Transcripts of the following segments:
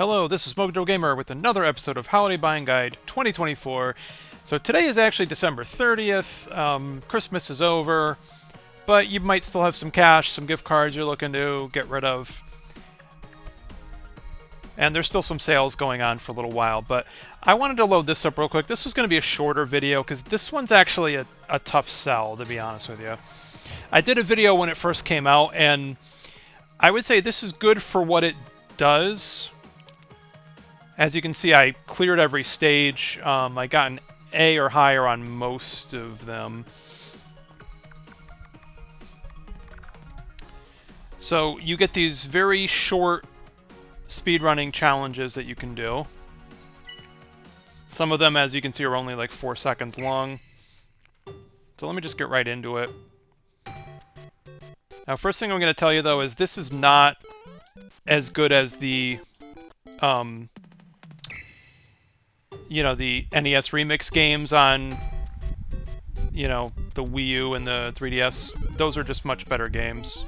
Hello, this is Mojo Gamer with another episode of Holiday Buying Guide 2024. So today is actually December 30th. Christmas is over, but you might still have some cash, some gift cards you're looking to get rid of. And there's still some sales going on for a little while, but I wanted to load this up real quick. This was going to be a shorter video because this one's actually a tough sell, to be honest with you. I did a video when it first came out, and I would say this is good for what it does. As you can see, I cleared every stage. I got an A or higher on most of them. So you get these very short speedrunning challenges that you can do. Some of them, as you can see, are only like 4 seconds long. So let me just get right into it. Now, first thing I'm going to tell you, though, is this is not as good as the the NES remix games on, the Wii U and the 3DS. Those are just much better games.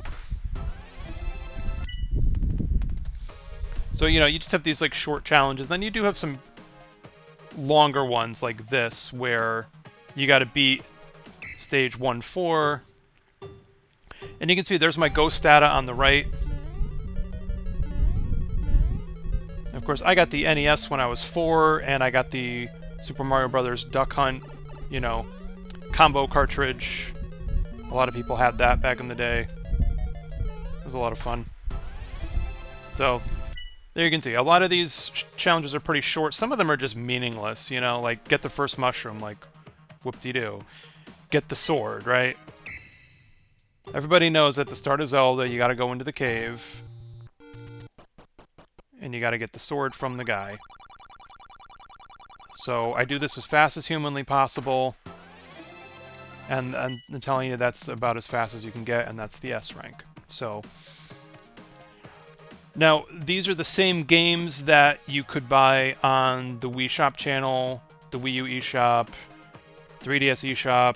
So, you just have these, like, short challenges. Then you do have some longer ones like this, where you got to beat stage 1-4. And you can see there's my ghost data on the right. Of course, I got the NES when I was 4, and I got the Super Mario Brothers Duck Hunt, combo cartridge. A lot of people had that back in the day. It was a lot of fun. So, there you can see. A lot of these challenges are pretty short. Some of them are just meaningless, like get the first mushroom, like whoop-de-doo. Get the sword, right? Everybody knows at the start of Zelda, you gotta go into the cave. And you gotta get the sword from the guy. So I do this as fast as humanly possible. And I'm telling you that's about as fast as you can get, and that's the S rank. So now, these are the same games that you could buy on the Wii Shop channel, the Wii U eShop, 3DS eShop.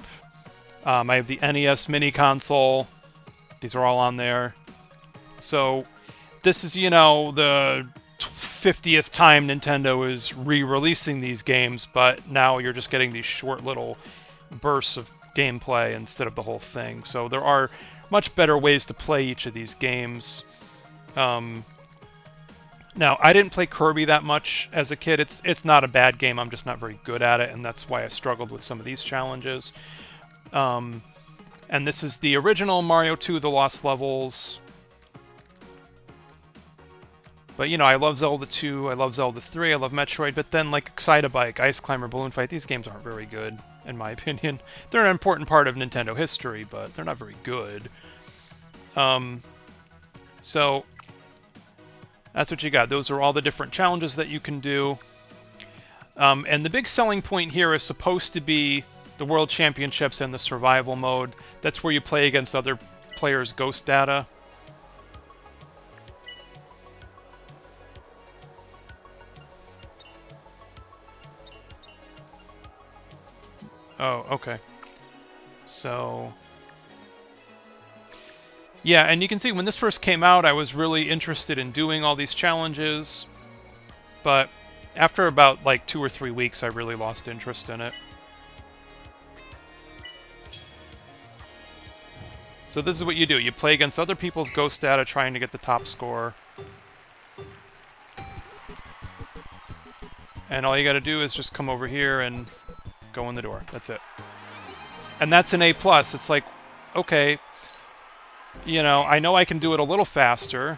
I have the NES mini console. These are all on there. So this is, the 50th time Nintendo is re-releasing these games, but now you're just getting these short little bursts of gameplay instead of the whole thing. So there are much better ways to play each of these games. Now, I didn't play Kirby that much as a kid. It's not a bad game. I'm just not very good at it, and that's why I struggled with some of these challenges. And this is the original Mario 2, The Lost Levels. But, I love Zelda 2, I love Zelda 3, I love Metroid, but then, like, Excitebike, Ice Climber, Balloon Fight, these games aren't very good, in my opinion. They're an important part of Nintendo history, but they're not very good. So, that's what you got. Those are all the different challenges that you can do. And the big selling point here is supposed to be the World Championships and the Survival Mode. That's where you play against other players' ghost data. Oh, okay. So yeah, and you can see when this first came out, I was really interested in doing all these challenges, but after about like 2 or 3 weeks, I really lost interest in it. So this is what you do. You play against other people's ghost data trying to get the top score. And all you gotta do is just come over here and go in the door. That's it. And that's an A+. It's like, okay, I know I can do it a little faster.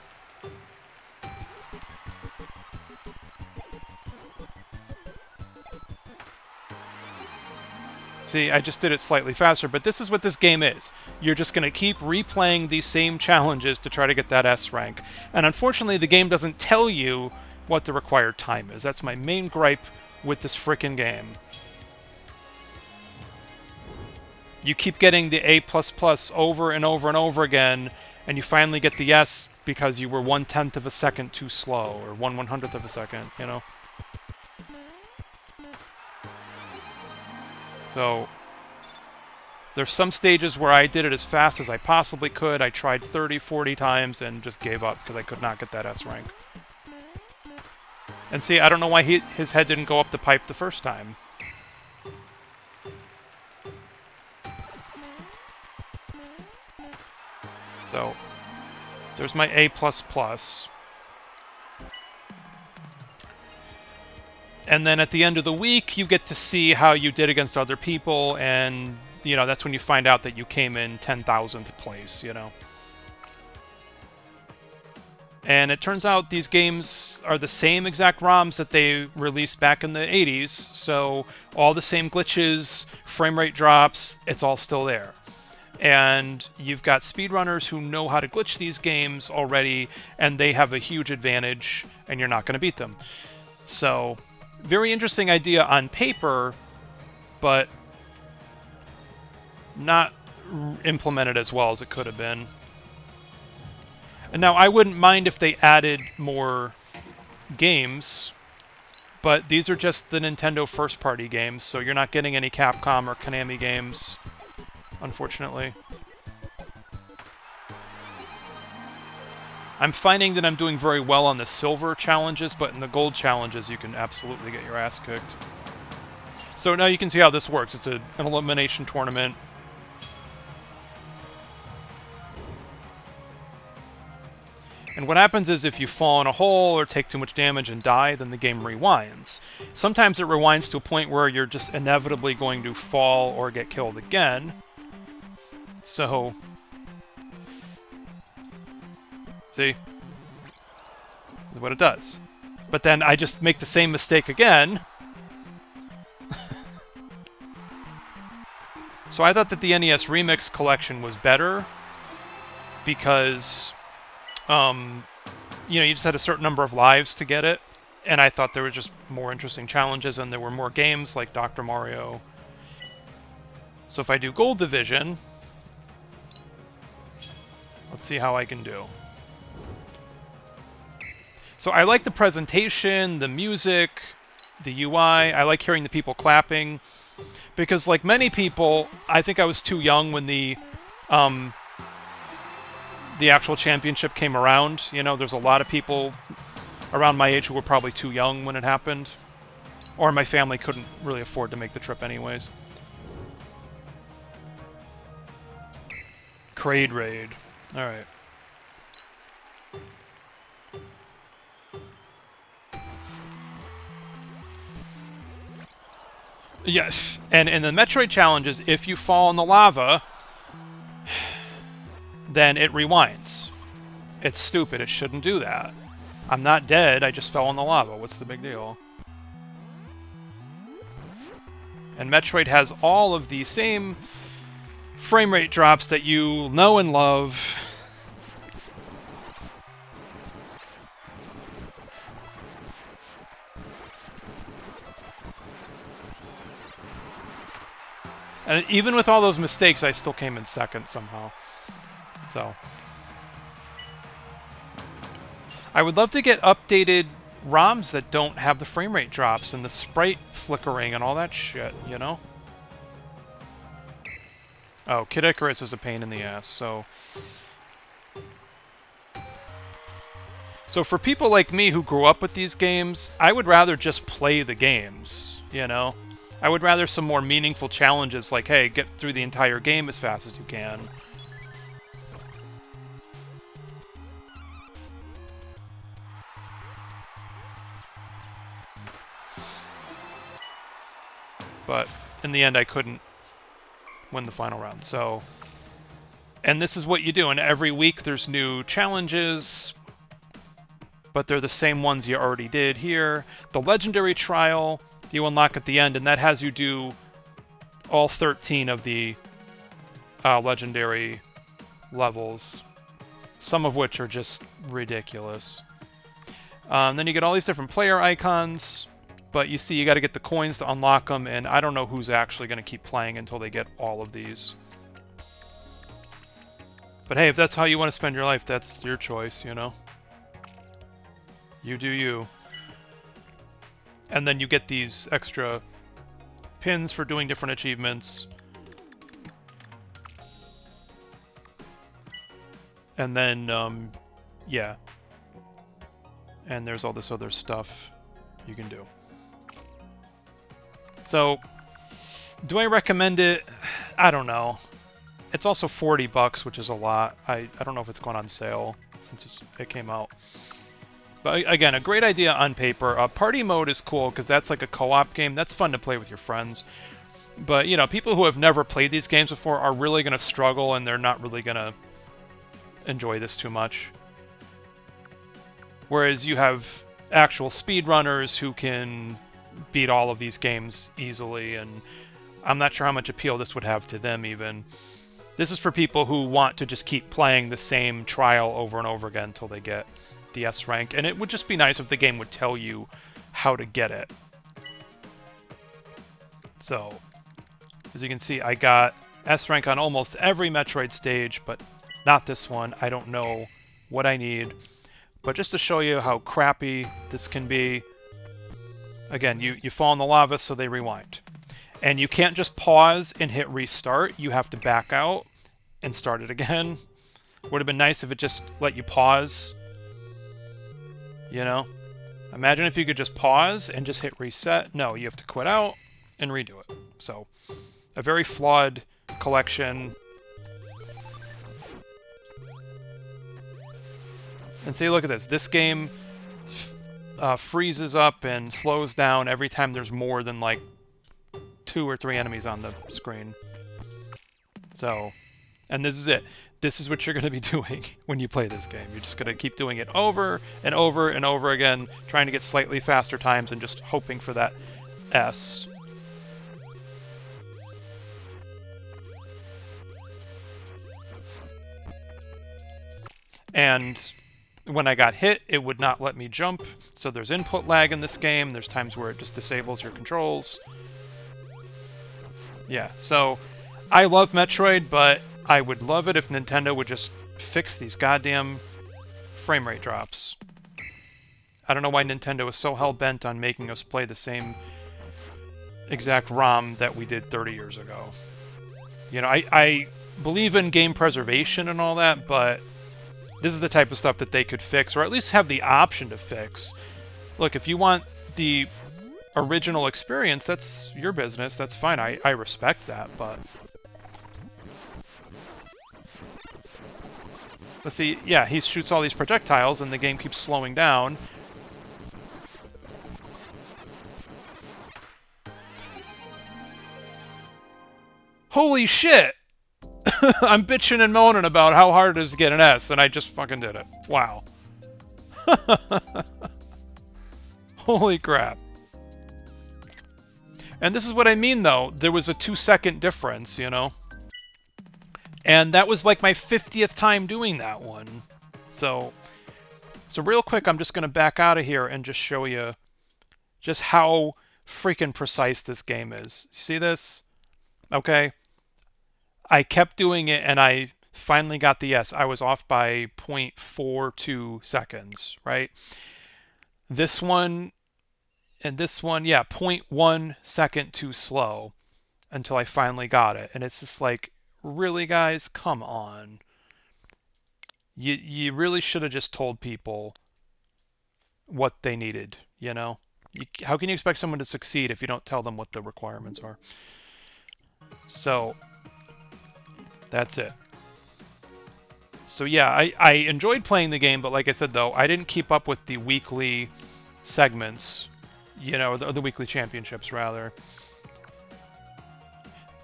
See, I just did it slightly faster, but this is what this game is. You're just going to keep replaying these same challenges to try to get that S rank. And unfortunately, the game doesn't tell you what the required time is. That's my main gripe with this frickin' game. You keep getting the A++ over and over and over again, and you finally get the S because you were 1/10 of a second too slow, or 1/100th of a second, So, there's some stages where I did it as fast as I possibly could. I tried 30, 40 times and just gave up because I could not get that S rank. And see, I don't know why his head didn't go up the pipe the first time. So, there's my A++. And then at the end of the week, you get to see how you did against other people, and, you know, that's when you find out that you came in 10,000th place, you know. And it turns out these games are the same exact ROMs that they released back in the 80s, so all the same glitches, frame rate drops, it's all still there. And you've got speedrunners who know how to glitch these games already, and they have a huge advantage, and you're not going to beat them. So, very interesting idea on paper, but not implemented as well as it could have been. And now, I wouldn't mind if they added more games, but these are just the Nintendo first-party games, so you're not getting any Capcom or Konami games, unfortunately. I'm finding that I'm doing very well on the silver challenges, but in the gold challenges, you can absolutely get your ass kicked. So now you can see how this works. It's an elimination tournament. And what happens is if you fall in a hole or take too much damage and die, then the game rewinds. Sometimes it rewinds to a point where you're just inevitably going to fall or get killed again. So, see? That's what it does. But then I just make the same mistake again. So I thought that the NES Remix collection was better because, you know, you just had a certain number of lives to get it. And I thought there were just more interesting challenges and there were more games like Dr. Mario. So if I do Gold Division, let's see how I can do. So I like the presentation, the music, the UI. I like hearing the people clapping. Because like many people, I think I was too young when the actual championship came around. You know, there's a lot of people around my age who were probably too young when it happened. Or my family couldn't really afford to make the trip anyways. Crade Raid. Alright. Yes, and in the Metroid challenges, if you fall in the lava, then it rewinds. It's stupid, it shouldn't do that. I'm not dead, I just fell in the lava. What's the big deal? And Metroid has all of the same frame rate drops that you know and love. And even with all those mistakes, I still came in second somehow. So, I would love to get updated ROMs that don't have the frame rate drops and the sprite flickering and all that shit, you know? Oh, Kid Icarus is a pain in the ass, so... So for people like me who grew up with these games, I would rather just play the games, you know? I would rather some more meaningful challenges like, hey, get through the entire game as fast as you can. But in the end, I couldn't win the final round, so... And this is what you do, and every week there's new challenges, but they're the same ones you already did here. The Legendary Trial... you unlock at the end, and that has you do all 13 of the legendary levels, some of which are just ridiculous. Then you get all these different player icons, but you see you got to get the coins to unlock them, and I don't know who's actually going to keep playing until they get all of these. But hey, if that's how you want to spend your life, that's your choice, you know? You do you. And then you get these extra pins for doing different achievements. And then, yeah. And there's all this other stuff. you can do. So, do I recommend it? I don't know. It's also 40 bucks, which is a lot. I don't know if it's gone on sale since it came out. But again, a great idea on paper. Party mode is cool because that's like a co-op game. That's fun to play with your friends. But, you know, people who have never played these games before are really going to struggle, and they're not really going to enjoy this too much. Whereas you have actual speedrunners who can beat all of these games easily, and I'm not sure how much appeal this would have to them even. This is for people who want to just keep playing the same trial over and over again until they get the S rank, and it would just be nice if the game would tell you how to get it. So, as you can see, I got S rank on almost every Metroid stage, but not this one. I don't know what I need. But just to show you how crappy this can be, again, you fall in the lava, so they rewind. And you can't just pause and hit restart. You have to back out and start it again. Would have been nice if it just let you pause. You know? Imagine if you could just pause and just hit reset. No, you have to quit out and redo it. So, a very flawed collection. And see, look at this. This game freezes up and slows down every time there's more than, like, 2 or 3 enemies on the screen. So, and this is it. This is what you're going to be doing when you play this game. You're just going to keep doing it over and over and over again, trying to get slightly faster times and just hoping for that S. And when I got hit, it would not let me jump. So there's input lag in this game. There's times where it just disables your controls. Yeah, so I love Metroid, but I would love it if Nintendo would just fix these goddamn frame rate drops. I don't know why Nintendo is so hell-bent on making us play the same exact ROM that we did 30 years ago. You know, I believe in game preservation and all that, but this is the type of stuff that they could fix, or at least have the option to fix. Look, if you want the original experience, that's your business. That's fine. I respect that, but... Let's see. Yeah, he shoots all these projectiles, and the game keeps slowing down. Holy shit! I'm bitching and moaning about how hard it is to get an S, and I just fucking did it. Wow. Holy crap. And this is what I mean, though. There was a 2-second difference, you know? And that was like my 50th time doing that one. So real quick, I'm just going to back out of here and just show you just how freaking precise this game is. You see this? Okay. I kept doing it, and I finally got the S. I was off by 0.42 seconds, right? This one and this one, yeah, 0.1 second too slow until I finally got it. And it's just like, really, guys? Come on. You really should have just told people what they needed, you know? How can you expect someone to succeed if you don't tell them what the requirements are? So... that's it. So yeah, I enjoyed playing the game, but like I said, though, I didn't keep up with the weekly segments, you know, the weekly championships, rather.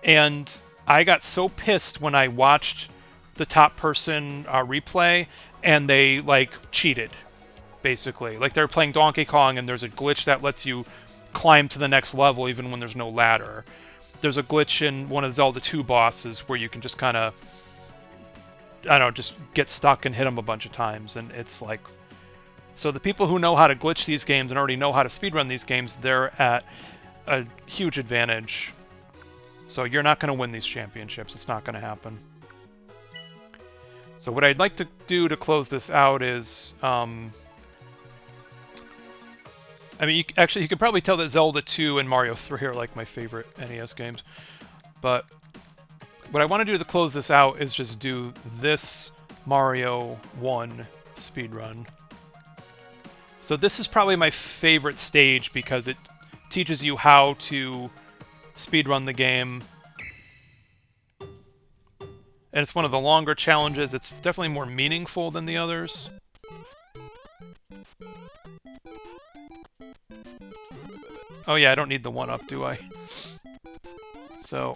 And I got so pissed when I watched the top-person replay, and they, like, cheated, basically. Like, they're playing Donkey Kong, and there's a glitch that lets you climb to the next level even when there's no ladder. There's a glitch in one of Zelda 2 bosses where you can just kind of, I don't know, just get stuck and hit them a bunch of times, and it's like... So the people who know how to glitch these games and already know how to speedrun these games, they're at a huge advantage. So you're not going to win these championships. It's not going to happen. So what I'd like to do to close this out is... I mean, you could probably tell that Zelda 2 and Mario 3 are like my favorite NES games. But what I want to do to close this out is just do this Mario 1 speedrun. So this is probably my favorite stage because it teaches you how to speedrun the game. And it's one of the longer challenges. It's definitely more meaningful than the others. Oh yeah, I don't need the 1-up, do I? So...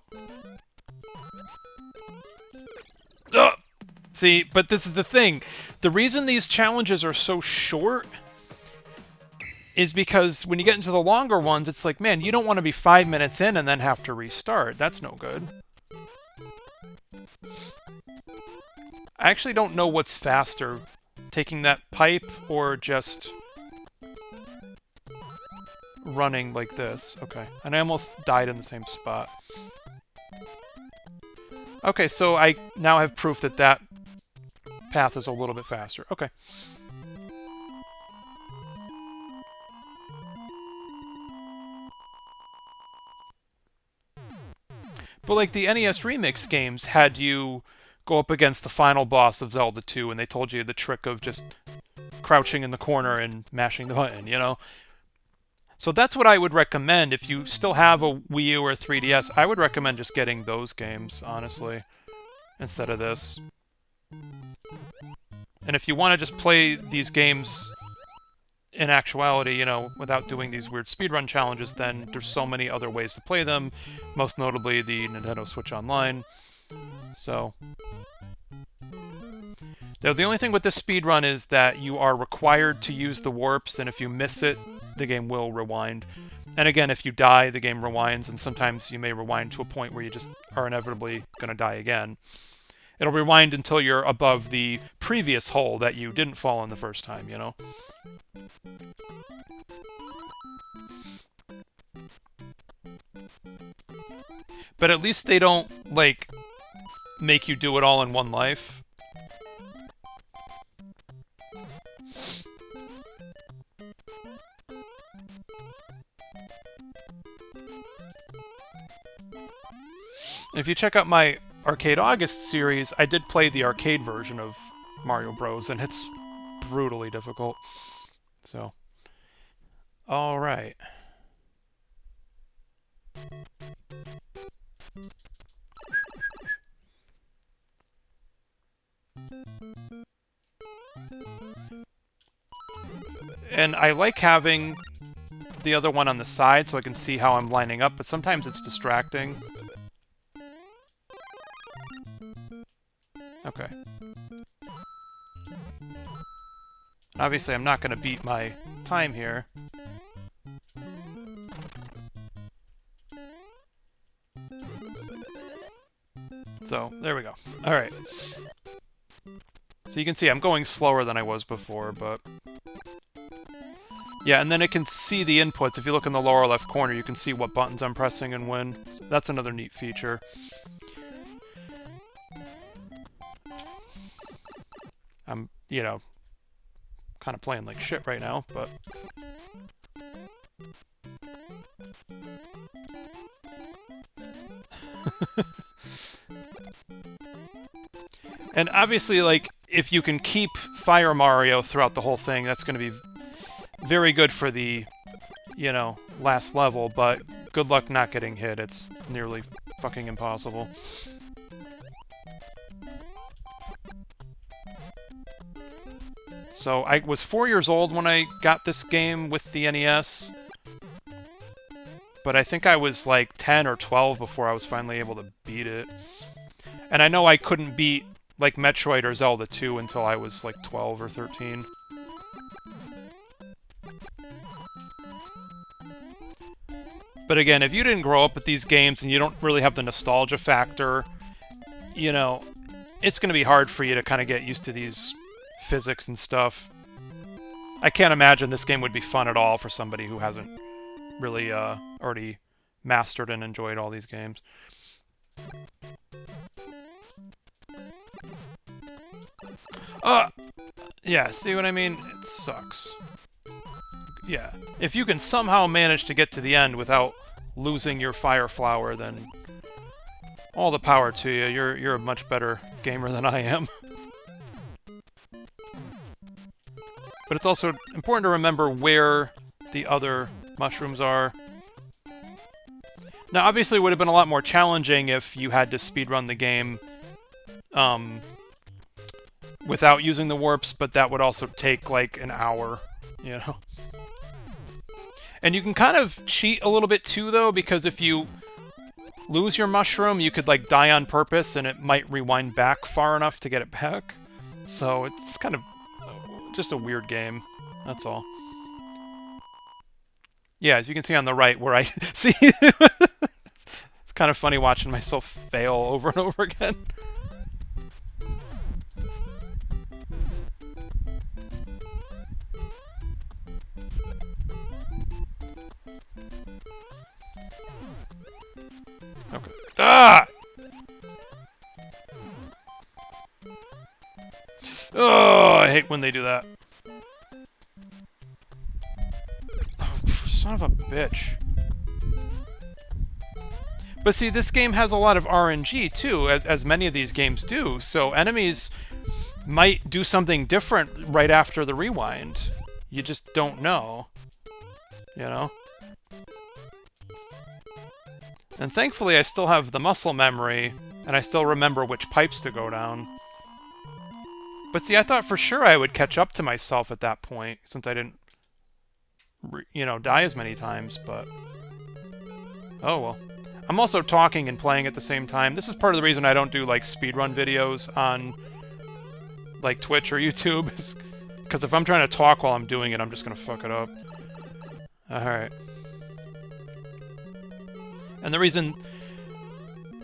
See, but this is the thing. The reason these challenges are so short is because when you get into the longer ones, it's like, man, you don't want to be 5 minutes in and then have to restart. That's no good. I actually don't know what's faster, taking that pipe or just running like this. Okay, and I almost died in the same spot. Okay, so I now have proof that that path is a little bit faster. Okay. But like the NES Remix games had you go up against the final boss of Zelda 2 and they told you the trick of just crouching in the corner and mashing the button, you know? So that's what I would recommend. If you still have a Wii U or a 3DS, I would recommend just getting those games, honestly, instead of this. And if you want to just play these games in actuality, you know, without doing these weird speedrun challenges, then there's so many other ways to play them, most notably the Nintendo Switch Online. So... Now, the only thing with this speedrun is that you are required to use the warps, and if you miss it, the game will rewind. And again, if you die, the game rewinds, and sometimes you may rewind to a point where you just are inevitably going to die again. It'll rewind until you're above the previous hole that you didn't fall in the first time, you know? But at least they don't, like, make you do it all in one life. And if you check out my Arcade August series, I did play the arcade version of Mario Bros, and it's brutally difficult. So, alright. And I like having the other one on the side so I can see how I'm lining up, but sometimes it's distracting. Okay. Obviously, I'm not going to beat my time here. So, there we go. Alright. So you can see I'm going slower than I was before, but... Yeah, and then it can see the inputs. If you look in the lower left corner, you can see what buttons I'm pressing and when. That's another neat feature. I'm, you know, kind of playing like shit right now, but... And obviously, like, if you can keep Fire Mario throughout the whole thing, that's going to be very good for the, you know, last level, but good luck not getting hit. It's nearly fucking impossible. So, I was 4 years old when I got this game with the NES, but I think I was like 10 or 12 before I was finally able to beat it. And I know I couldn't beat, like, Metroid or Zelda 2 until I was like 12 or 13. But again, if you didn't grow up with these games and you don't really have the nostalgia factor, you know, it's going to be hard for you to kind of get used to these physics and stuff. I can't imagine this game would be fun at all for somebody who hasn't really already mastered and enjoyed all these games. Yeah, see what I mean? It sucks. Yeah. If you can somehow manage to get to the end without losing your Fire Flower, then all the power to you. You're a much better gamer than I am. But it's also important to remember where the other mushrooms are. Now, obviously, it would have been a lot more challenging if you had to speedrun the game without using the warps, but that would also take, like, an hour, you know? And you can kind of cheat a little bit, too, though, because if you lose your mushroom, you could, like, die on purpose, and it might rewind back far enough to get it back. So it's kind of just a weird game. That's all. Yeah, as you can see on the right, where I... see? It's kind of funny watching myself fail over and over again. Okay. Ah! Oh, I hate when they do that. Oh, son of a bitch. But see, this game has a lot of RNG, too, as many of these games do, so enemies might do something different right after the rewind. You just don't know. You know? And thankfully, I still have the muscle memory, and I still remember which pipes to go down. But see, I thought for sure I would catch up to myself at that point, since I didn't, you know, die as many times, but... oh, well. I'm also talking and playing at the same time. This is part of the reason I don't do, like, speedrun videos on, like, Twitch or YouTube, because if I'm trying to talk while I'm doing it, I'm just gonna fuck it up. Alright. And the reason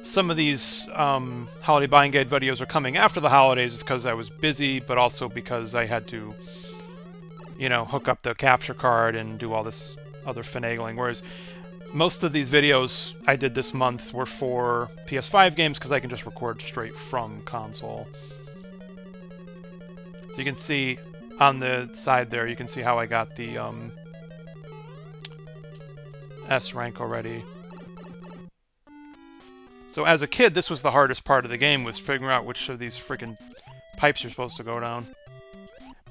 some of these holiday buying guide videos are coming after the holidays is because I was busy, but also because I had to, you know, hook up the capture card and do all this other finagling. Whereas most of these videos I did this month were for PS5 games because I can just record straight from console. So you can see on the side there, you can see how I got the S rank already. So as a kid, this was the hardest part of the game, was figuring out which of these freaking pipes you're supposed to go down.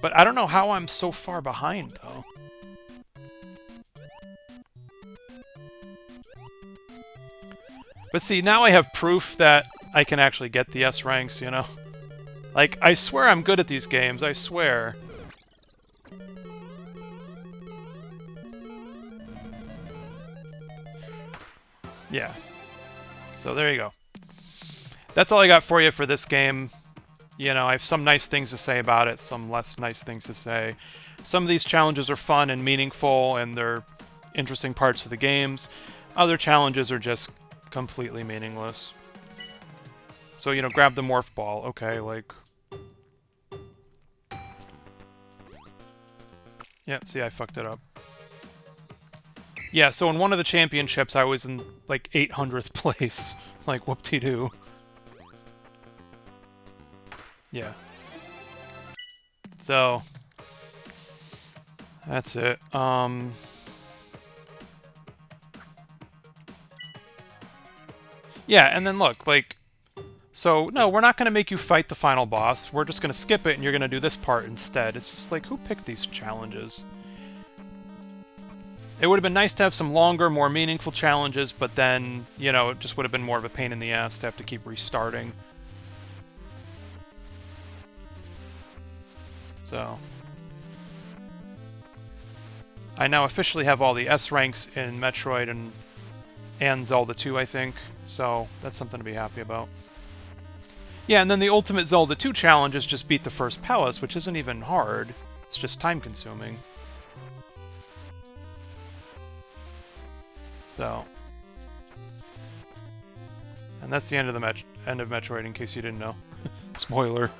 But I don't know how I'm so far behind, though. But see, now I have proof that I can actually get the S ranks, you know? Like, I swear I'm good at these games, I swear. Yeah. So there you go. That's all I got for you for this game. You know, I have some nice things to say about it, some less nice things to say. Some of these challenges are fun and meaningful, and they're interesting parts of the games. Other challenges are just completely meaningless. So, you know, grab the morph ball. Okay, like... yeah, see, I fucked it up. Yeah, so in one of the championships, I was in, like, 800th place. Like, whoop-de-doo. Yeah. So... that's it. Yeah, and then look, like... so, no, we're not going to make you fight the final boss. We're just going to skip it, and you're going to do this part instead. It's just like, who picked these challenges? It would have been nice to have some longer, more meaningful challenges, but then, you know, it just would have been more of a pain in the ass to have to keep restarting. So... I now officially have all the S ranks in Metroid and Zelda 2, I think, so that's something to be happy about. Yeah, and then the ultimate Zelda 2 challenge is just beat the first palace, which isn't even hard. It's just time-consuming. So... and that's the end of the end of Metroid, in case you didn't know. Spoiler.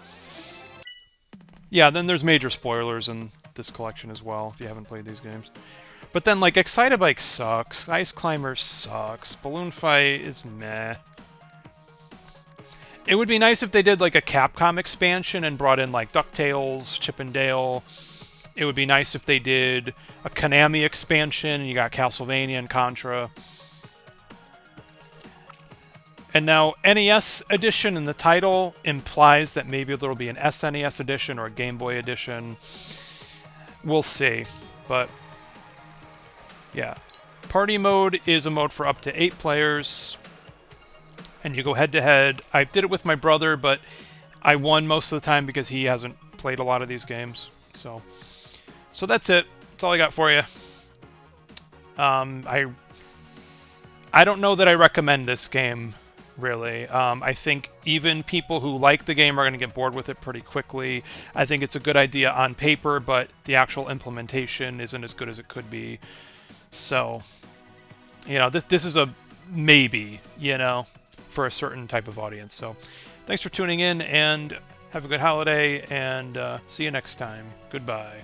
Yeah, then there's major spoilers in this collection as well, if you haven't played these games. But then, like, Excitebike sucks, Ice Climber sucks, Balloon Fight is meh. It would be nice if they did, like, a Capcom expansion and brought in, like, DuckTales, Chip and Dale. It would be nice if they did a Konami expansion, and you got Castlevania and Contra. And now, NES edition in the title implies that maybe there will be an SNES edition or a Game Boy edition. we'll see. But yeah, party mode is a mode for up to 8 players, and you go head to head. I did it with my brother, but I won most of the time because he hasn't played a lot of these games. So that's it. That's all I got for you. I don't know that I recommend this game, really. I think even people who like the game are going to get bored with it pretty quickly. I think it's a good idea on paper, but the actual implementation isn't as good as it could be. So, this is a maybe, for a certain type of audience. So, thanks for tuning in, and have a good holiday, and see you next time. Goodbye.